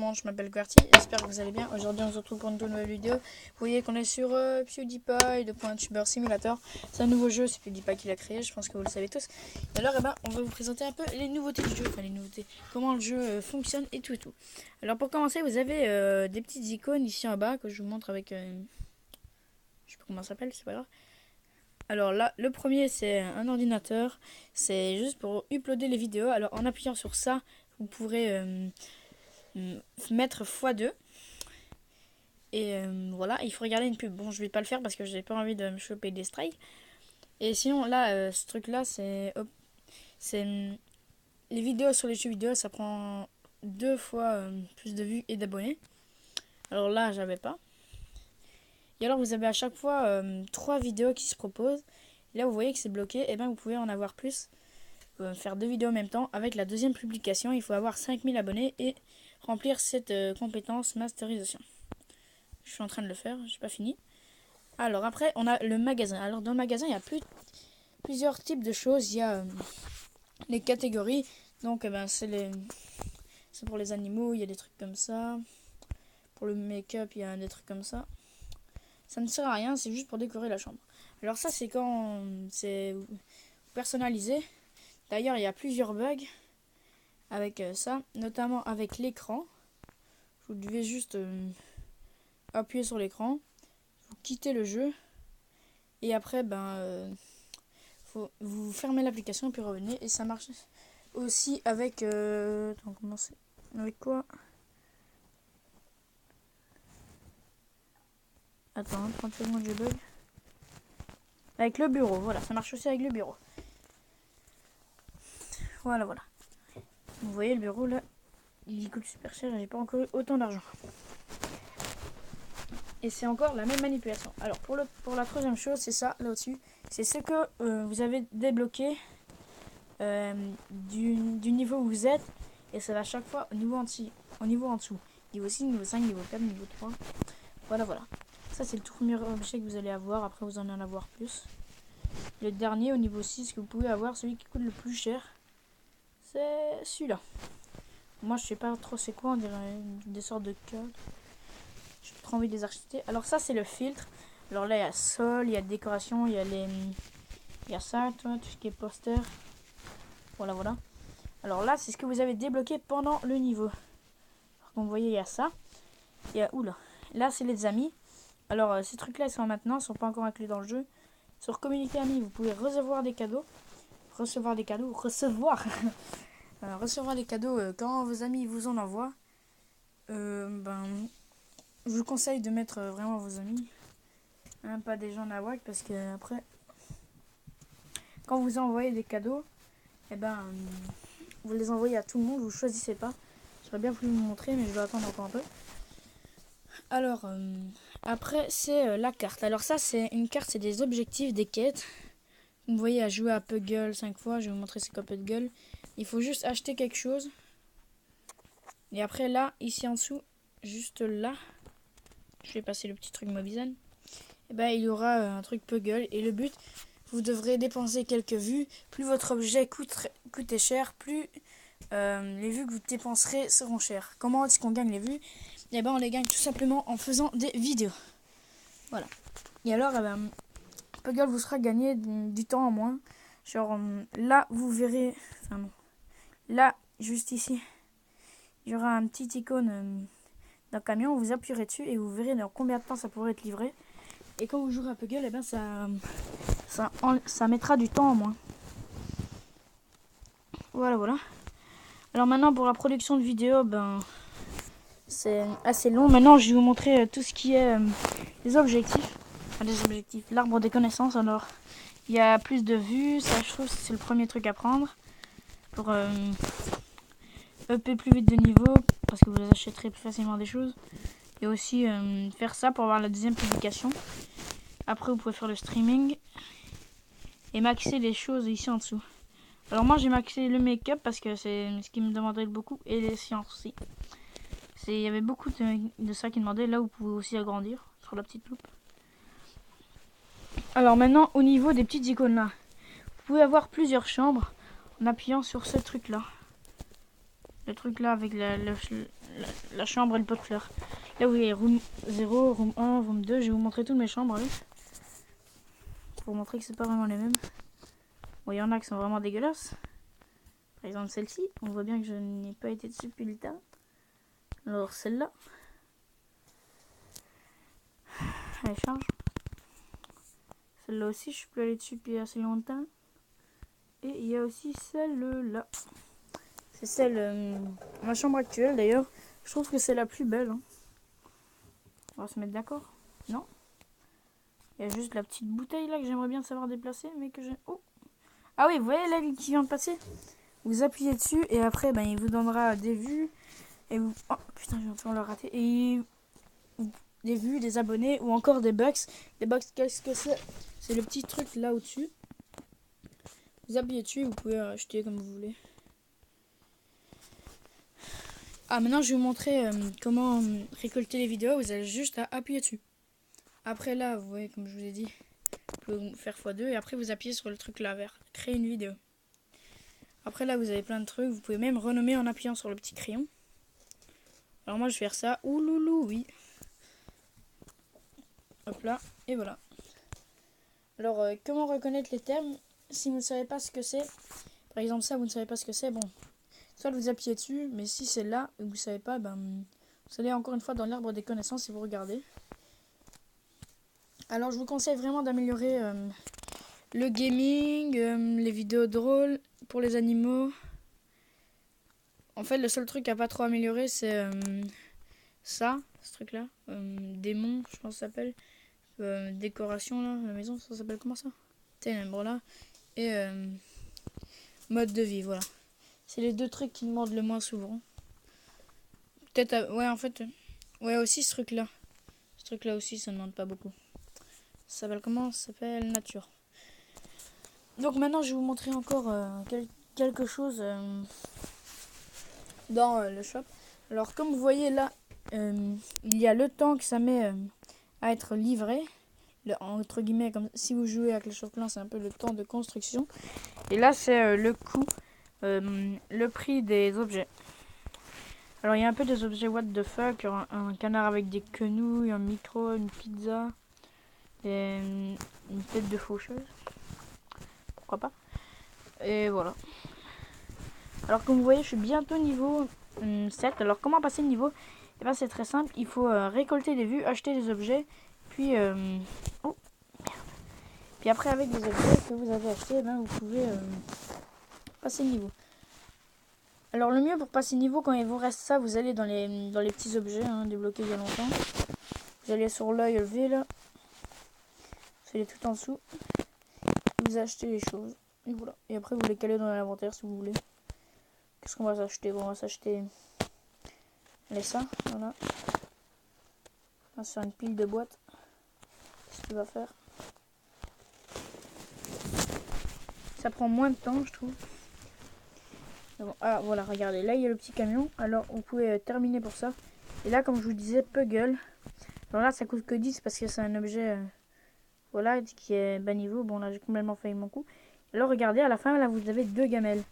monde, je m'appelle QWERTY, j'espère que vous allez bien. Aujourd'hui on se retrouve pour une nouvelle vidéo. Vous voyez qu'on est sur PewDiePie de .tuber Simulator. C'est un nouveau jeu, c'est PewDiePie qui l'a créé, je pense que vous le savez tous. Et alors on va vous présenter un peu les nouveautés du jeu, enfin les nouveautés, comment le jeu fonctionne et tout et tout. Alors pour commencer, vous avez des petites icônes ici en bas que je vous montre avec... je sais pas comment ça s'appelle, c'est pas grave. Alors là, le premier c'est un ordinateur, c'est juste pour uploader les vidéos. Alors en appuyant sur ça, vous pourrez mettre x2. Et voilà, il faut regarder une pub. Bon, je vais pas le faire parce que j'ai pas envie de me choper des strikes. Et sinon, là, ce truc-là, c'est les vidéos sur les jeux vidéo, ça prend 2 fois plus de vues et d'abonnés. Alors là, j'avais pas. Et alors, vous avez à chaque fois 3 vidéos qui se proposent. Et là, vous voyez que c'est bloqué. Et bien, vous pouvez en avoir plus. Faire 2 vidéos en même temps. Avec la deuxième publication, il faut avoir 5000 abonnés et remplir cette compétence masterisation. Je suis en train de le faire, j'ai pas fini. Alors après, on a le magasin. Alors dans le magasin, il y a plusieurs types de choses. Il y a les catégories. Donc c'est pour les animaux, il y a des trucs comme ça. Pour le make-up, il y a des trucs comme ça. Ça ne sert à rien, c'est juste pour décorer la chambre. Alors ça, c'est quand c'est personnalisé. D'ailleurs, il y a plusieurs bugs avec ça, notamment avec l'écran. Vous devez juste appuyer sur l'écran, vous quittez le jeu et après vous fermez l'application puis revenez. Et ça marche aussi avec attends, comment c'est, avec quoi, attends 30 secondes, je bug, avec le bureau. Voilà, ça marche aussi avec le bureau. Voilà. Vous voyez le bureau là, il coûte super cher, j'ai pas encore eu autant d'argent. Et c'est encore la même manipulation. Alors pour la troisième chose, c'est ça là au-dessus. C'est ce que vous avez débloqué du niveau où vous êtes. Et ça va à chaque fois au niveau en dessous. Niveau 6, niveau 5, niveau 4, niveau 3. Voilà. Ça c'est le tout premier objet que vous allez avoir. Après vous en avoir plus. Le dernier au niveau 6 que vous pouvez avoir, celui qui coûte le plus cher, c'est celui-là. Moi je sais pas trop c'est quoi, on dirait des sortes de codes. J'ai trop envie de les architecter. Alors ça c'est le filtre. Alors là il y a sol, il y a décoration, il y a ça, tout ce qui est poster. Voilà. Alors là c'est ce que vous avez débloqué pendant le niveau. Alors, comme vous voyez il y a ça. Il y a oula. Là c'est les amis. Alors ces trucs là ils sont maintenant, ils sont pas encore inclus dans le jeu. Sur communauté amis vous pouvez recevoir des cadeaux. Recevoir des cadeaux quand vos amis vous en envoient. Je vous conseille de mettre vraiment vos amis, pas des gens nawak, parce que après, quand vous envoyez des cadeaux, vous les envoyez à tout le monde, vous choisissez pas. J'aurais bien voulu vous montrer, mais je vais attendre encore un peu. Alors, après, c'est la carte. Alors ça, c'est une carte, c'est des objectifs, des quêtes. Vous voyez, à jouer à Puggle 5 fois, je vais vous montrer c'est quoi Puggle. Il faut juste acheter quelque chose. Et après, là, ici en dessous, juste là, je vais passer le petit truc Mobizen. Il y aura un truc Puggle. Et le but, vous devrez dépenser quelques vues. Plus votre objet coûte cher, plus les vues que vous dépenserez seront chères. Comment est-ce qu'on gagne les vues? On les gagne tout simplement en faisant des vidéos. Voilà. Et alors, Puggle vous sera gagné du temps en moins. Genre, là, vous verrez... Enfin, non. Là, juste ici, il y aura un petit icône d'un camion. Vous appuierez dessus et vous verrez dans combien de temps ça pourrait être livré. Et quand vous jouerez à Puggle, ça mettra du temps en moins. Voilà. Alors maintenant pour la production de vidéos, c'est assez long. Maintenant je vais vous montrer tout ce qui est les objectifs. L'arbre des connaissances. Alors il y a plus de vues, ça je trouve c'est le premier truc à prendre. Pour upper plus vite de niveau, parce que vous achèterez plus facilement des choses. Et aussi faire ça pour avoir la deuxième publication. Après vous pouvez faire le streaming et maxer les choses ici en dessous. Alors moi j'ai maxé le make-up parce que c'est ce qui me demanderait beaucoup, et les sciences aussi. Il y avait beaucoup de ça qui demandait. Là vous pouvez aussi agrandir sur la petite loupe. Alors maintenant au niveau des petites icônes là, vous pouvez avoir plusieurs chambres en appuyant sur ce truc là. le truc là avec la chambre et le pot de fleurs. Là vous voyez room 0, room 1, room 2. Je vais vous montrer toutes mes chambres. Allez. Pour vous montrer que c'est pas vraiment les mêmes. Bon, il y en a qui sont vraiment dégueulasses. Par exemple celle-ci. On voit bien que je n'ai pas été dessus depuis le temps. Alors celle-là. Elle charge. Celle-là aussi, je suis plus allée dessus depuis assez longtemps. Et il y a aussi celle-là. C'est celle, ma chambre actuelle d'ailleurs. Je trouve que c'est la plus belle. Hein. On va se mettre d'accord. Non. Il y a juste la petite bouteille là que j'aimerais bien savoir déplacer. Mais que j'ai... Oh. Ah oui, vous voyez là qui vient de passer. Vous appuyez dessus et après ben, il vous donnera des vues. Et vous... Oh putain, je vais encore le rater. Et des vues, des abonnés ou encore des bucks. Des bucks, qu'est-ce que c'est? C'est le petit truc là au-dessus. Vous appuyez dessus et vous pouvez acheter comme vous voulez. Ah, maintenant je vais vous montrer comment récolter les vidéos. Vous avez juste à appuyer dessus. Après là, vous voyez, comme je vous ai dit, vous pouvez faire x2 et après vous appuyez sur le truc là vert. Créer une vidéo. Après là, vous avez plein de trucs. Vous pouvez même renommer en appuyant sur le petit crayon. Alors moi je vais faire ça. Ouloulou, oui. Hop là, et voilà. Alors, comment reconnaître les termes si vous ne savez pas ce que c'est? Par exemple, ça, vous ne savez pas ce que c'est. Bon, soit vous appuyez dessus, mais si c'est là et que vous ne savez pas, ben, vous allez encore une fois dans l'arbre des connaissances et vous regardez. Alors, je vous conseille vraiment d'améliorer le gaming, les vidéos drôles pour les animaux. En fait, le seul truc à pas trop améliorer, c'est ce truc-là. Démon, je pense que ça s'appelle. Décoration, là, la maison, ça s'appelle comment ça? Ténèbres, là. Et mode de vie, voilà. C'est les deux trucs qui demandent le moins souvent. Peut-être, ouais, en fait, ouais, aussi ce truc-là. Ce truc-là aussi, ça ne demande pas beaucoup. Ça s'appelle comment? Ça s'appelle nature. Donc maintenant, je vais vous montrer encore quelque chose dans le shop. Alors, comme vous voyez là, il y a le temps que ça met à être livré. Entre guillemets, comme si vous jouez à Clash of Clans, c'est un peu le temps de construction. Et là, c'est le coût, le prix des objets. Alors, il y a un peu des objets what the fuck, un canard avec des quenouilles, un micro, une pizza, et une tête de faucheuse. Pourquoi pas? Et voilà. Alors, comme vous voyez, je suis bientôt niveau 7. Alors, comment passer le niveau? Eh ben, c'est très simple. Il faut récolter des vues, acheter des objets, puis... oh, merde. Puis après, avec les objets que vous avez achetés, eh ben, vous pouvez passer le niveau. Alors le mieux pour passer niveau, quand il vous reste ça, vous allez dans les petits objets, hein, débloqués il y a longtemps. Vous allez sur l'œil levé là. Vous allez tout en dessous. Vous achetez les choses. Et voilà. Et après vous les calez dans l'inventaire si vous voulez. Qu'est-ce qu'on va s'acheter? Bon, on va s'acheter ça, voilà. On va se faire une pile de boîtes. Qu'est-ce qu'il va faire? Ça prend moins de temps, je trouve. Bon, ah voilà, regardez, là il y a le petit camion. Alors vous pouvez terminer pour ça. Et là, comme je vous disais, Puggle. Alors là, ça coûte que 10 parce que c'est un objet voilà, qui est bas niveau. Bon, là j'ai complètement failli mon coup. Alors regardez, à la fin, là vous avez 2 gamelles.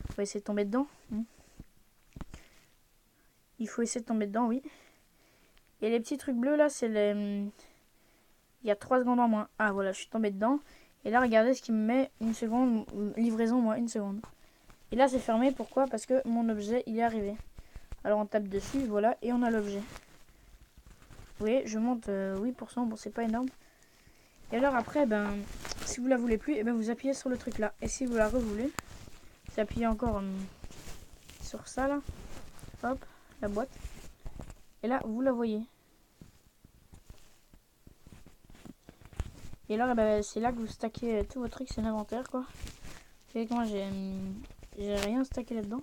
Il faut essayer de tomber dedans. Il faut essayer de tomber dedans, oui. Et les petits trucs bleus là, c'est les... Il y a 3 secondes en moins. Ah voilà, je suis tombé dedans. Et là, regardez ce qui me met une seconde. Livraison, moi, 1 seconde. Et là, c'est fermé. Pourquoi? Parce que mon objet, il est arrivé. Alors, on tape dessus, voilà, et on a l'objet. Vous voyez, je monte 8%. Bon, c'est pas énorme. Et alors, après, ben, si vous la voulez plus, et ben, vous appuyez sur le truc là. Et si vous la revoulez, vous appuyez encore sur ça, là. Hop, la boîte. Et là, vous la voyez. Et alors, ben, c'est là que vous stackez tout votre truc, c'est l'inventaire, quoi. Vous voyez que moi, j'ai rien stacké là-dedans.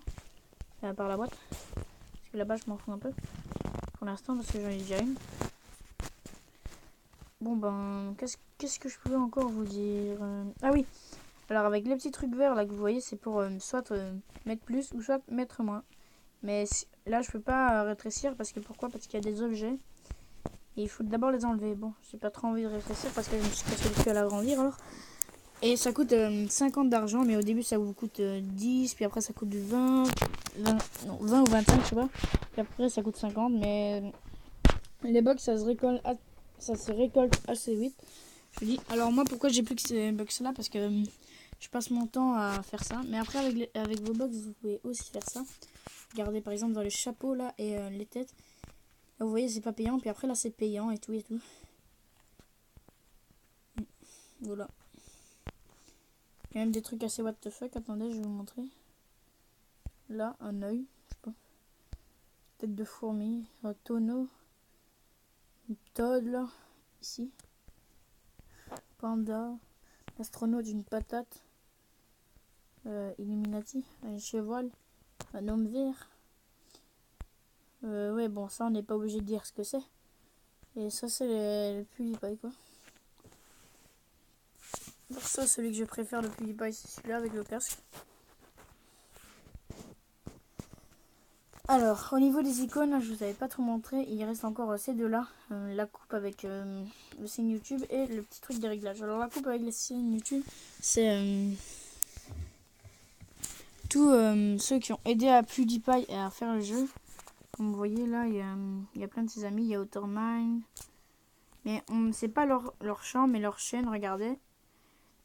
À part la boîte. Parce que là-bas, je m'en fous un peu. Pour l'instant, parce que j'en ai déjà une. Bon, ben, qu'est-ce que je peux encore vous dire? Ah oui. Alors, avec les petits trucs verts, là, que vous voyez, c'est pour soit mettre plus ou soit mettre moins. Mais là, je peux pas rétrécir parce que pourquoi? Parce qu'il y a des objets. Et il faut d'abord les enlever. Bon, j'ai pas trop envie de rétrécir parce que je me suis cassé le cul à l'agrandir alors. Et ça coûte 50 d'argent, mais au début ça vous coûte 10, puis après ça coûte 20 ou 25, je sais pas. Puis après ça coûte 50, mais les bugs ça se récolte assez vite. Je vous dis, alors moi pourquoi j'ai plus que ces bugs là, parce que je passe mon temps à faire ça. Mais après avec vos bugs vous pouvez aussi faire ça. Regardez par exemple dans le chapeau là et les têtes. Là, vous voyez c'est pas payant, puis après là c'est payant et tout et tout. Voilà. Il y a même des trucs assez what the fuck. Attendez, je vais vous montrer. Là, un œil. Je sais pas. Tête de fourmi. Un tonneau. Une Toad là. Ici. Panda. Astronaute d'une patate. Illuminati. Un cheval. Un homme vert. Ouais, bon, ça on n'est pas obligé de dire ce que c'est. Et ça, c'est le PewDiePie quoi. Alors ça, celui que je préfère le PewDiePie, c'est celui-là avec le casque. Alors, au niveau des icônes, là, je vous avais pas trop montré. Il reste encore ces deux-là. La coupe avec le signe YouTube et le petit truc des réglages. Alors, la coupe avec les signes YouTube, c'est tous ceux qui ont aidé à PewDiePie et à faire le jeu. Comme vous voyez là, il y a plein de ses amis. Il y a Autormine. Mais c'est pas leur champ, mais leur chaîne. Regardez.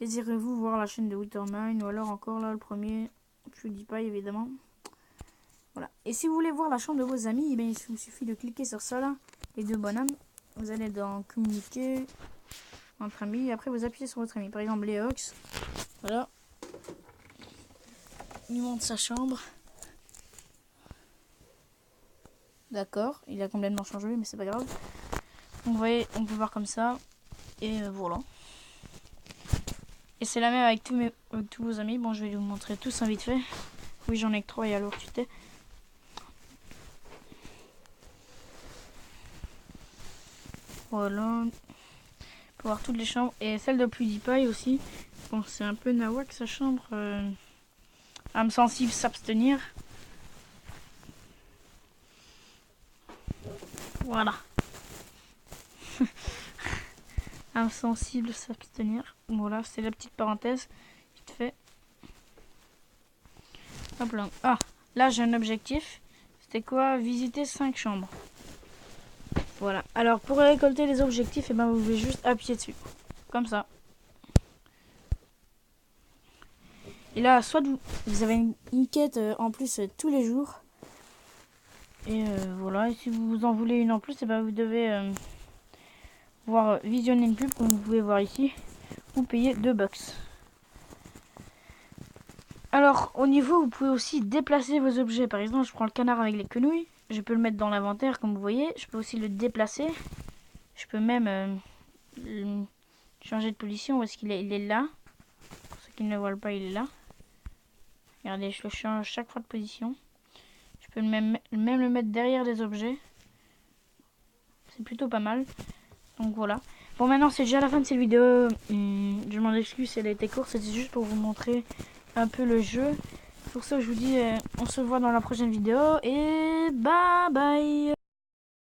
Désirez-vous voir la chaîne de Autormine? Ou alors encore là, le premier PewDiePie évidemment. Voilà. Et si vous voulez voir la chambre de vos amis, eh bien, il vous suffit de cliquer sur ça là, les deux bonhommes. Vous allez dans communiquer entre amis. Et après, vous appuyez sur votre ami. Par exemple, Léox. Voilà. Il monte sa chambre. D'accord. Il a complètement changé, mais c'est pas grave. Vous voyez, on peut voir comme ça. Et voilà. Et c'est la même avec tous vos amis. Bon, je vais vous montrer tous un vite fait. Oui, j'en ai que 3 et alors tu t'es. Voilà. On peut voir toutes les chambres. Et celle de PewDiePie aussi. Bon, c'est un peu nawak sa chambre. Âme sensible, s'abstenir. Voilà. Âme sensible, s'abstenir. Voilà, c'est la petite parenthèse. Vite fait. Hop là. Ah, là j'ai un objectif. C'était quoi? Visiter 5 chambres. Voilà. Alors pour récolter les objectifs, et ben, vous pouvez juste appuyer dessus. Comme ça. Et là, soit vous avez une quête en plus tous les jours. Et voilà. Et si vous en voulez une en plus, et ben, vous devez visionner une pub, comme vous pouvez voir ici. Ou payer 2 bucks. Alors, au niveau, vous pouvez aussi déplacer vos objets. Par exemple, je prends le canard avec les quenouilles. Je peux le mettre dans l'inventaire, comme vous voyez. Je peux aussi le déplacer. Je peux même changer de position. Où est-ce qu'il est? Il est là. Pour ceux qui ne le voient pas, il est là. Regardez, je le change chaque fois de position. Je peux même le mettre derrière les objets. C'est plutôt pas mal. Donc voilà. Bon, maintenant, c'est déjà la fin de cette vidéo. Je m'en excuse si elle a été courte. C'était juste pour vous montrer un peu le jeu. Pour ça, je vous dis, on se voit dans la prochaine vidéo. Et bye bye.